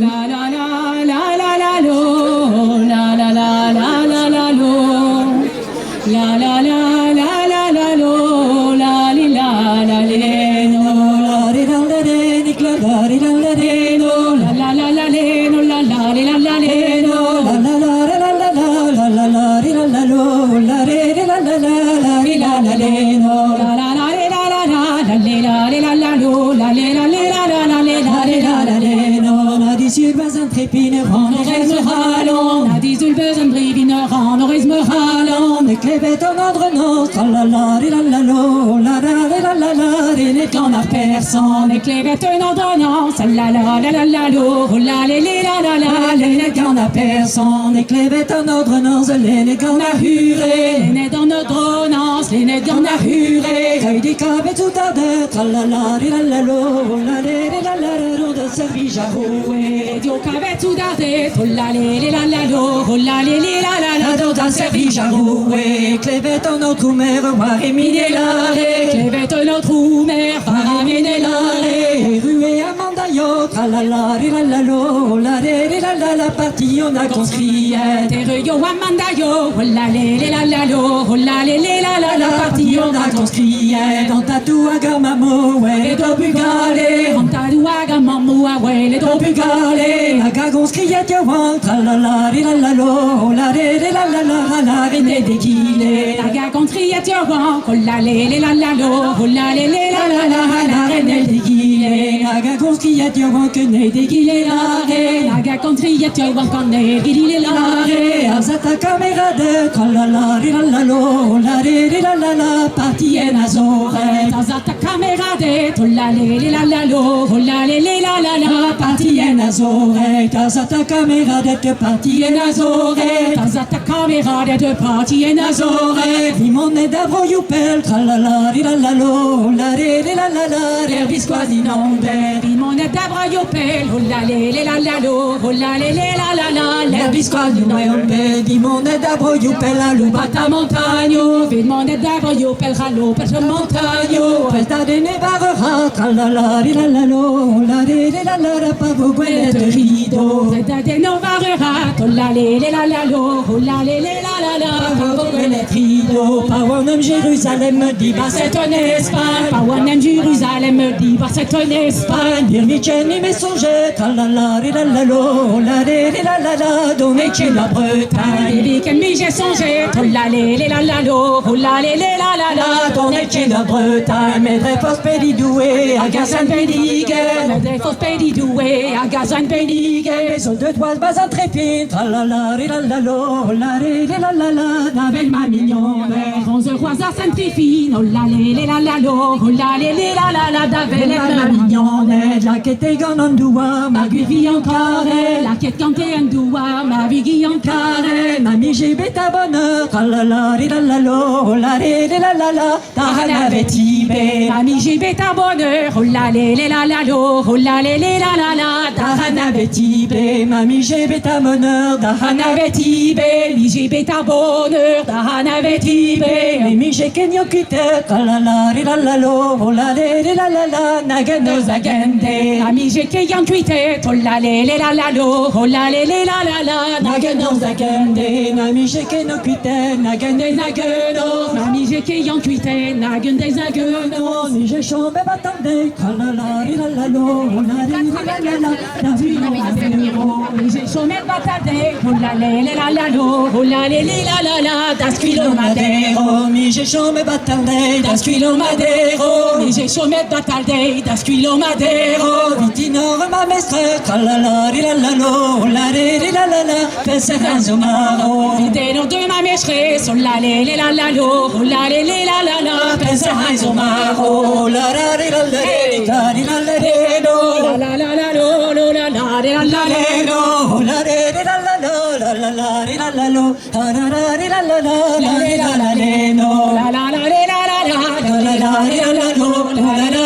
La la la la la la lo, la la la la la la lo, la la la la la la lo, la li la la le no, la ri la la le ni la la ri la la le no, la la la la le no, la la ri la la le no, la la la la la la la la la ri la la lo, la ri la la la la ri la la le no, la la la ri la la la la le la ri la la lo, la le la le la la la le la ri la la le no. Zulbezen trepine van orisme halen, na die zulbezen brevine van orisme halen. Ik leef het een andere noot, la la la la lo, la la la la la, in het land naar persoon. Ik leef het een andere noot, la la la la la lo, la la la la la, in het land naar persoon. Ik leef het een andere noot, in het land naar huren, in het andere noot, in het land naar huren. Hij die kabet tout à d'être, la la la la lo, la la la la la, de service à rouer. Dio cavetto da te, la le la la lo, la le la la la, do da service à rouer. Clevetto notre mère, mare minelare, clevetto notre mère, mare minelare. Rué amandaio, tra la la la lo, la le la la partie on a construit. Rué amandaio, la le la lo, la le la partie on a construit. Dans ta touaga mamo, ouais, do bugale, dans ta touaga mamo, ouais, le do bugale. Agagons criait yawan, tralala, la lo, la la la, venez déguilé. Agagons criait yawan, la la lo, la la, venez déguilé. Agagons criait yawan, que n'est déguilé la. Agagons criait yawan, qu'on n'est déguilé la. Azata caméra de, tralala, la lo, la, partie en azore. Azata caméra de, la lo, la, partie en azore. Tazata caméra de partie en azore. Tazata caméra de partie en azore. Dimone d'abro youpel, tralala, la lo, la la, l'herbis quasi nombre. Dimone d'abro youpel, la lo, la, l'herbis quasi nombre. Dimone d'abro youpel, la lubata montagno. Dimone d'abro youpel, ralo, per montagno. Pelta de nevarera, tralala, la lo, la, pas vos guettes de rideau. De novarera, la lo, la, vos guettes rideau. Pawanem Jérusalem, dit bah c'est un Espagne. Pawanem Jérusalem, dit bah c'est un Espagne. Birnicheni messager, tralala, la lo, la, donnez-tu la Bretagne. Birnicheni j'ai songé, la lo, la, donnez-tu la Bretagne. Mes drefos pédidoué, agazan pédigue. Mes drefos pédidoué, agazan pédigue. Maison de toise, bas intrépide, tralala, la lo, la, n'avelle ma mignonne. Onze rois à Sainte-Fifine, oh la lo, la, d'avelle ma mignonne. La quête est ganandoua, ma guivi en carré. La quête canté en doua, ma vigui en carré. Mamie j'ai bêta bonheur, tralala, la lo, la, tahana vetibé. Mamie j'ai bêta bonheur, oh la lo, la, tahana vetibé. Mamie j'ai bêta bonheur, tahana vetibé. Mi j'ai bêta bonheur, tahana vetibé. Mimi j'ai kenyo kute, tralala, la lo, la, nagano zagende. Ami j'ai kenyo kute, la lo, la, nagano zagende. Mami j'ai kenyo kute, nagende zageno. Mami j'ai kenyo kute, nagende zageno. Ni j'ai chambé batande, tralala, la lo, la, la vie non avero. Ni j'ai chambé batande, la lo, la, das kilo madero. Mi j'ai chambé batande, das kilo madero. Mi j'ai chambé batande, das kilo madero. Vitinor ma mestre, tralala, la lo, la, pese ranzomaro. Videno de ma mestre, sol la lo, la, pese ranzomaro. La la